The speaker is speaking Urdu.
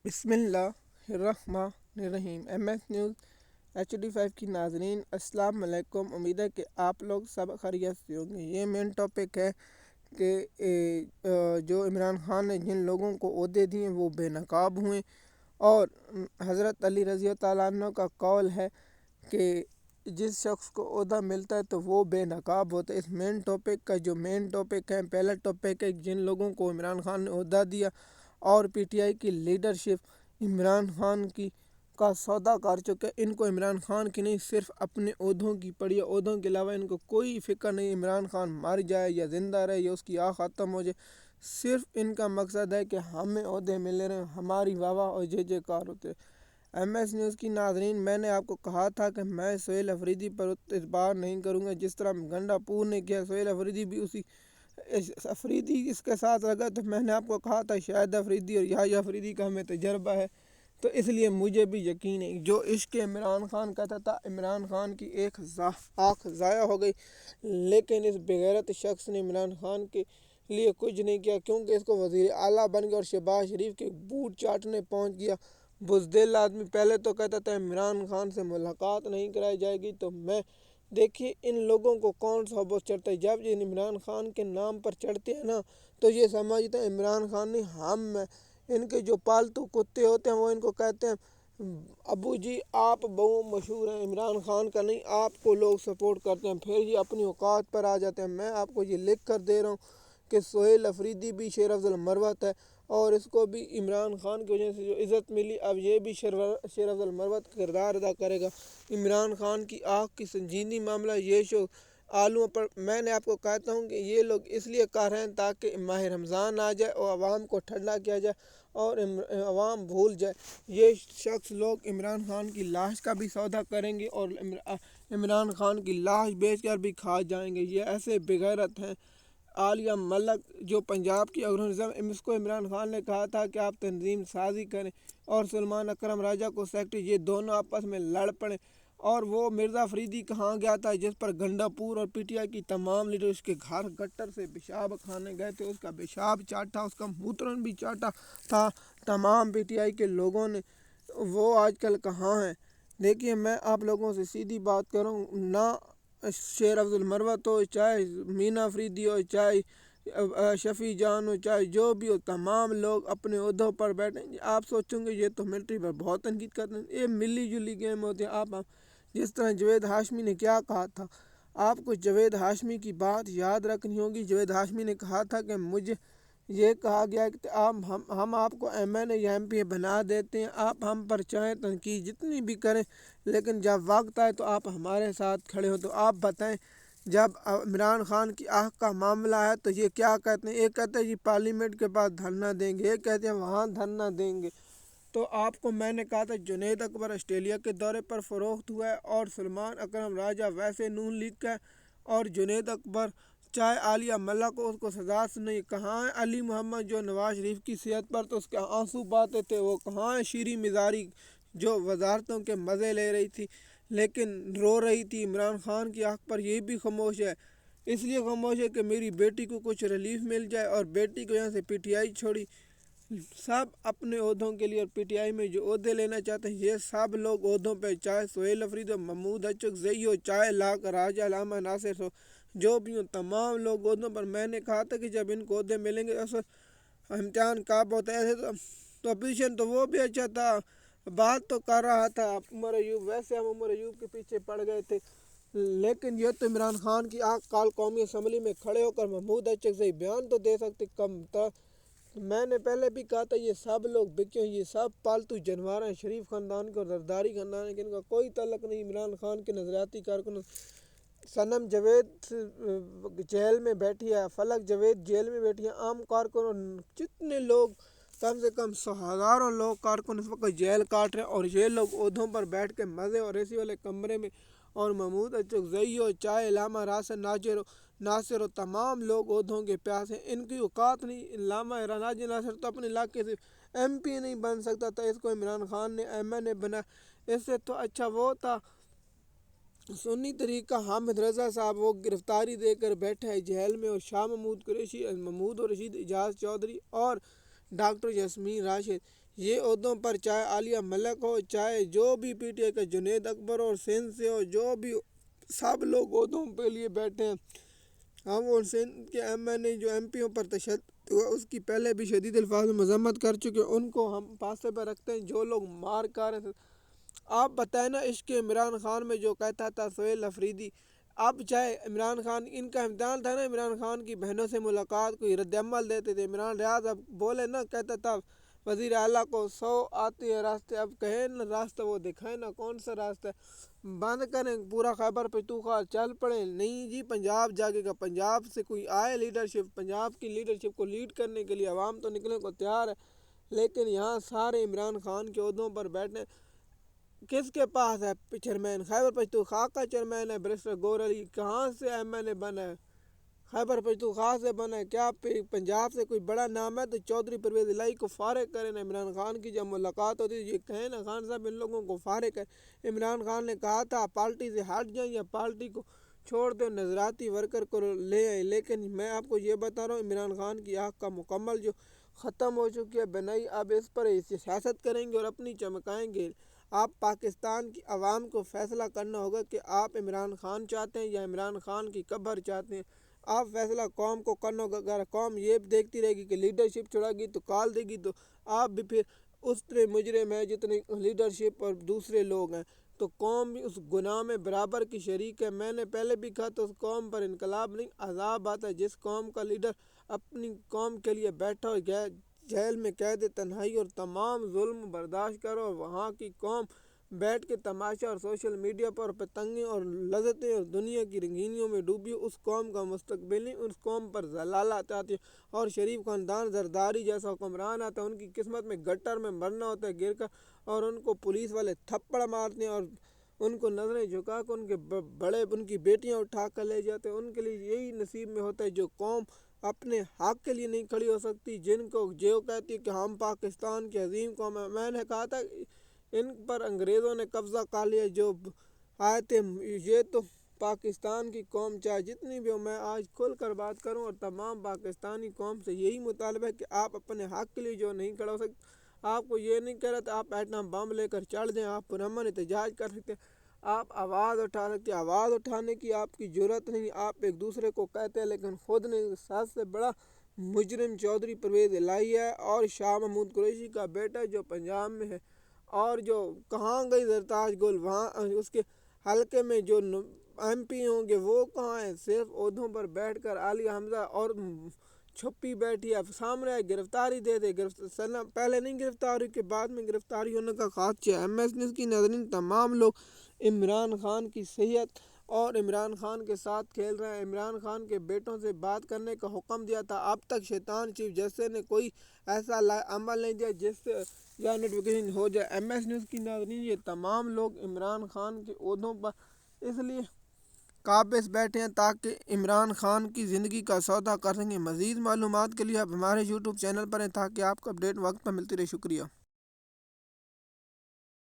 بسم اللہ الرحمن الرحیم۔ ایم ایس نیوز HD5 کی ناظرین السلام علیکم۔ امید ہے کہ آپ لوگ سب خیریت سے ہوں گے۔ یہ مین ٹاپک ہے کہ جو عمران خان نے جن لوگوں کو عہدے دیے وہ بے نقاب ہوئے، اور حضرت علی رضی اللہ تعالیٰ عنہ کا قول ہے کہ جس شخص کو عہدہ ملتا ہے تو وہ بے نقاب ہوتا ہے۔ اس مین ٹاپک کا جو مین ٹاپک ہے، پہلا ٹاپک ہے جن لوگوں کو عمران خان نے عہدہ دیا اور PTI کی لیڈرشپ عمران خان کا سودا کر چکے، ان کو عمران خان کی نہیں صرف اپنے عہدوں کی پڑی، عہدوں کے علاوہ ان کو کوئی فکر نہیں عمران خان مر جائے یا زندہ رہے یا اس کی آہ ختم ہو جائے۔ صرف ان کا مقصد ہے کہ ہمیں عہدے ملے رہے، ہماری واہ واہ اور جے جے کار ہوتے۔ ایم ایس نیوز کی ناظرین، میں نے آپ کو کہا تھا کہ میں سہیل افریدی پر اعتبار نہیں کروں گا، جس طرح گنڈا پور نے کیا سہیل افریدی بھی افریدی اس کے ساتھ لگا، تو میں نے آپ کو کہا تھا شاید افریدی اور یحییٰ افریدی کا ہمیں تجربہ ہے، تو اس لیے مجھے بھی یقین ہے جو عشق عمران خان کہتا تھا عمران خان کی ایک آنکھ ضائع ہو گئی، لیکن اس بغیرت شخص نے عمران خان کے لیے کچھ نہیں کیا، کیونکہ اس کو وزیر اعلیٰ بن گیا اور شہباز شریف کے بوٹ چاٹنے پہنچ گیا۔ بزدل آدمی پہلے تو کہتا تھا عمران خان سے ملاقات نہیں کرائی جائے گی، تو میں دیکھیے ان لوگوں کو کون سا بوجھ چڑھتا ہے، جب یہ عمران خان کے نام پر چڑھتے ہیں نا تو یہ سمجھتے ہیں عمران خان نہیں ہم ہیں۔ ان کے جو پالتو کتے ہوتے ہیں وہ ان کو کہتے ہیں ابو جی آپ بہت مشہور ہیں، عمران خان کا نہیں، آپ کو لوگ سپورٹ کرتے ہیں، پھر یہ اپنی اوقات پر آ جاتے ہیں۔ میں آپ کو یہ لکھ کر دے رہا ہوں کہ سہیل افریدی بھی شیر افضل مروت ہے، اور اس کو بھی عمران خان کی وجہ سے جو عزت ملی، اب یہ بھی شیر افضل مروت کا کردار ادا کرے گا۔ عمران خان کی آنکھ کی سنجیدگی معاملہ یہ شو آلووں پر میں نے آپ کو کہتا ہوں کہ یہ لوگ اس لیے کر رہے ہیں تاکہ ماہ رمضان آ جائے اور عوام کو ٹھنڈا کیا جائے اور عوام بھول جائے۔ یہ شخص لوگ عمران خان کی لاش کا بھی سودا کریں گے اور عمران خان کی لاش بیچ کر بھی کھا جائیں گے۔ یہ ایسے بغیرت ہیں۔ عالیہ ملک جو پنجاب کی آرگنائزر، اس کو عمران خان نے کہا تھا کہ آپ تنظیم سازی کریں، اور سلمان اکرم راجہ کو سیکرٹری، یہ دونوں آپس میں لڑ پڑے، اور وہ مرزا فریدی کہاں گیا تھا جس پر گنڈا پور اور PTI کی تمام لیڈر اس کے گھر گٹر سے پیشاب کھانے گئے تھے، اس کا پیشاب چاٹا، اس کا موترن بھی چاٹا تھا تمام PTI کے لوگوں نے۔ وہ آج کل کہاں ہیں؟ دیکھیے میں آپ لوگوں سے سیدھی بات کروں، نہ شیر افضل مروت ہو، چاہے مینا فریدی ہو، چاہے شفیع جان ہو، چاہے جو بھی ہو، تمام لوگ اپنے عہدوں پر بیٹھیں گے۔ آپ سوچیں گے یہ تو ملٹری پر بہت تنقید کرتے ہیں، یہ ملی جلی گیم ہوتے ہیں۔ آپ جس طرح جاوید ہاشمی نے کیا کہا تھا، آپ کو جاوید ہاشمی کی بات یاد رکھنی ہوگی۔ جاوید ہاشمی نے کہا تھا کہ مجھے یہ کہا گیا کہ ہم آپ کو MNA یا MP بنا دیتے ہیں، آپ ہم پر چاہیں تنقید جتنی بھی کریں، لیکن جب وقت آئے تو آپ ہمارے ساتھ کھڑے ہو۔ تو آپ بتائیں جب عمران خان کی آنکھ کا معاملہ ہے تو یہ کیا کہتے ہیں؟ ایک کہتے ہیں جی پارلیمنٹ کے پاس دھرنا دیں گے، ایک کہتے ہیں وہاں دھرنا دیں گے۔ تو آپ کو میں نے کہا تھا جنید اکبر آسٹریلیا کے دورے پر فروخت ہوا ہے، اور سلمان اکرم راجہ ویسے نون لیگ کا ہے، اور جنید اکبر چاہے عالیہ ملک کو اس کو سزا سے نہیں، کہاں ہے علی محمد جو نواز شریف کی صحت پر تو اس کے آنسو بہاتے تھے، وہ کہاں ہے شیریں مزاری جو وزارتوں کے مزے لے رہی تھی لیکن رو رہی تھی عمران خان کی آنکھ پر؟ یہ بھی خاموش ہے، اس لیے خاموش ہے کہ میری بیٹی کو کچھ ریلیف مل جائے، اور بیٹی کو یہاں سے PTI چھوڑی۔ سب اپنے عہدوں کے لیے اور PTI میں جو عہدے لینا چاہتے ہیں یہ سب لوگ عہدوں پہ، چاہے سہیل افریدی ہو، محمود اچکزئی ہو، چاہے لاکھ راجہ علامہ ناصر ہو، جو بھی ہوں تمام لوگ عہدوں پر۔ میں نے کہا تھا کہ جب ان کو عہدے ملیں گے امتحان کب ہوتا ہے، ایسے تو اپوزیشن تو وہ بھی اچھا تھا، بات تو کر رہا تھا عمر ایوب، ویسے ہم عمر ایوب کے پیچھے پڑ گئے تھے، لیکن یہ تو عمران خان کی آنکھ کال قومی اسمبلی میں کھڑے ہو کر محمود اچکزئی بیان تو دے سکتے کم تھا۔ میں نے پہلے بھی کہا تھا یہ سب لوگ بکے ہیں، یہ سب پالتو جانور ہیں، شریف خاندان کے اور زرداری خاندان کے، ان کا کوئی تعلق نہیں عمران خان کے نظریاتی کارکنوں۔ صنم جاوید جیل میں بیٹھی ہے، فلک جاوید جیل میں بیٹھی ہے، عام کارکنوں جتنے لوگ کم سے کم 100,000 لوگ کارکن اس وقت جیل کاٹ رہے ہیں، اور یہ لوگ عہدوں پر بیٹھ کے مزے اور اے سی والے کمرے میں، اور محمود اچکزئی ہو، چاہے علامہ ناصر ہو، تمام لوگ عہدوں کے پیاس ہیں، ان کی اوقات نہیں۔ علامہ راجہ ناصر تو اپنے علاقے سے MP نہیں بن سکتا تھا، اس کو عمران خان نے MNA بنا۔ اس سے تو اچھا وہ تھا سنی طریقہ حامد رضا صاحب، وہ گرفتاری دے کر بیٹھا ہے جیل میں، اور شاہ محمود قریشی، محمود اور رشید اعجاز چودھری اور ڈاکٹر یاسمین راشد، یہ عہدوں پر چاہے عالیہ ملک ہو، چاہے جو بھی پی ٹی آئی کا جنید اکبر اور سندھ سے ہو، جو بھی سب لوگ عہدوں کے لیے بیٹھے ہیں۔ ہم اور سندھ کے ایم این اے جو ایم پیوں پر تشدد ہوا اس کی پہلے بھی شدید الفاظ میں مذمت کر چکے، ان کو ہم پاسے پر رکھتے ہیں۔ جو لوگ مار کر آپ بتائیں نا، عشق عمران خان میں جو کہتا تھا سہیل افریدی، اب چاہے عمران خان ان کا امتحان تھا نا، عمران خان کی بہنوں سے ملاقات کوئی رد عمل دیتے تھے، عمران ریاض اب بولے نا، کہتا تھا وزیر اعلیٰ کو 100 آتے ہیں راستے، اب کہیں نا راستہ وہ دکھائیں نا کون سا راستہ ہے، بند کریں پورا خیبر پختونخوا چل پڑیں۔ نہیں جی، پنجاب جاگے گا، پنجاب سے کوئی آئے لیڈرشپ، پنجاب کی لیڈرشپ کو لیڈ کرنے کے لیے عوام تو نکلنے کو تیار ہے، لیکن یہاں سارے عمران خان کے عہدوں پر بیٹھنے کس کے پاس ہے چیئرمین؟ خیبر پختونخوا کا چیئرمین ہے بیرسٹر گور علی، کہاں سے ایم این اے بنا ہے؟ خیبر پختونخوا سے بنا ہے کیا؟ پنجاب سے کوئی بڑا نام ہے تو چودھری پرویز الہی کو فارغ کریں نا۔ عمران خان کی جب ملاقات ہوتی ہے یہ کہیں نا خان صاحب ان لوگوں کو فارغ کریں۔ عمران خان نے کہا تھا پارٹی سے ہٹ جائیں یا پارٹی کو چھوڑ دیں، نظراتی ورکر کو لے آئے، لیکن میں آپ کو یہ بتا رہا ہوں عمران خان کی آنکھ کا مکمل جو ختم ہو چکی ہے بنائی، اب اس پر سیاست کریں گے اور اپنی چمکائیں گے۔ آپ پاکستان کی عوام کو فیصلہ کرنا ہوگا کہ آپ عمران خان چاہتے ہیں یا عمران خان کی قبر چاہتے ہیں۔ آپ فیصلہ قوم کو کرنا ہوگا۔ اگر قوم یہ دیکھتی رہے گی کہ لیڈرشپ چھڑا گی تو کال دے گی، تو آپ بھی پھر اتنے مجرم ہیں جتنے لیڈرشپ اور دوسرے لوگ ہیں، تو قوم بھی اس گناہ میں برابر کی شریک ہے۔ میں نے پہلے بھی کہا تو اس قوم پر انقلاب نہیں عذاب آتا ہے جس قوم کا لیڈر اپنی قوم کے لیے بیٹھا ہو جیل میں قید تنہائی اور تمام ظلم برداشت کرو، اور وہاں کی قوم بیٹھ کے تماشا اور سوشل میڈیا پر پتنگیں اور لذتیں اور دنیا کی رنگینیوں میں ڈوبی، اس قوم کا مستقبل نہیں، اس قوم پر ضلالت آتی ہے۔ اور شریف خاندان زرداری جیسا حکمران آتا ہے، ان کی قسمت میں گٹر میں مرنا ہوتا ہے گر کر، اور ان کو پولیس والے تھپڑ مارتے ہیں اور ان کو نظریں جھکا کر ان کے بڑے ان کی بیٹیاں اٹھا کر لے جاتے ہیں۔ ان کے لیے یہی نصیب میں ہوتا ہے جو قوم اپنے حق کے لیے نہیں کھڑی ہو سکتی، جن کو جو کہتی ہے کہ ہم پاکستان کی عظیم قوم ہے۔ میں نے کہا تھا ان پر انگریزوں نے قبضہ کر لیا جو آئے تھے، یہ تو پاکستان کی قوم چاہے جتنی بھی ہو، میں آج کھل کر بات کروں اور تمام پاکستانی قوم سے یہی مطالبہ ہے کہ آپ اپنے حق کے لیے جو نہیں کھڑا ہو سکتے، آپ کو یہ نہیں کہہ رہا تھا آپ ایٹم بم لے کر چڑھ دیں، آپ پرامن احتجاج کر سکتے ہیں، آپ آواز اٹھا سکتے ہیں، آواز اٹھانے کی آپ کی جرات نہیں، آپ ایک دوسرے کو کہتے ہیں لیکن خود نہیں۔ سب سے بڑا مجرم چودھری پرویز الہی ہے اور شاہ محمود قریشی کا بیٹا جو پنجاب میں ہے، اور جو کہاں گئی زرتاج گل، وہاں اس کے حلقے میں جو ایم پی ہوں گے وہ کہاں ہیں؟ صرف عہدوں پر بیٹھ کر عالیہ حمزہ اور چھپی بیٹھی ہے، سامنے گرفتاری دے دے، پہلے نہیں گرفتاری کے بعد میں گرفتاری ہونے کا خدشہ ہے۔ ایم ایس نیوز کی ناظرین تمام لوگ عمران خان کی صحت اور عمران خان کے ساتھ کھیل رہے ہیں۔ عمران خان کے بیٹوں سے بات کرنے کا حکم دیا تھا، اب تک شیطان چیف جسٹس نے کوئی ایسا عمل نہیں دیا جس سے یا نوٹیفیکیشن ہو جائے۔ ایم ایس نیوز کی ناظرین یہ تمام لوگ عمران خان کے عہدوں پر اس لیے قابض بیٹھے ہیں تاکہ عمران خان کی زندگی کا سودا کر سکیں۔ مزید معلومات کے لیے آپ ہمارے یوٹیوب چینل پر ہیں تاکہ آپ کو اپڈیٹ وقت پر ملتی رہے۔ شکریہ۔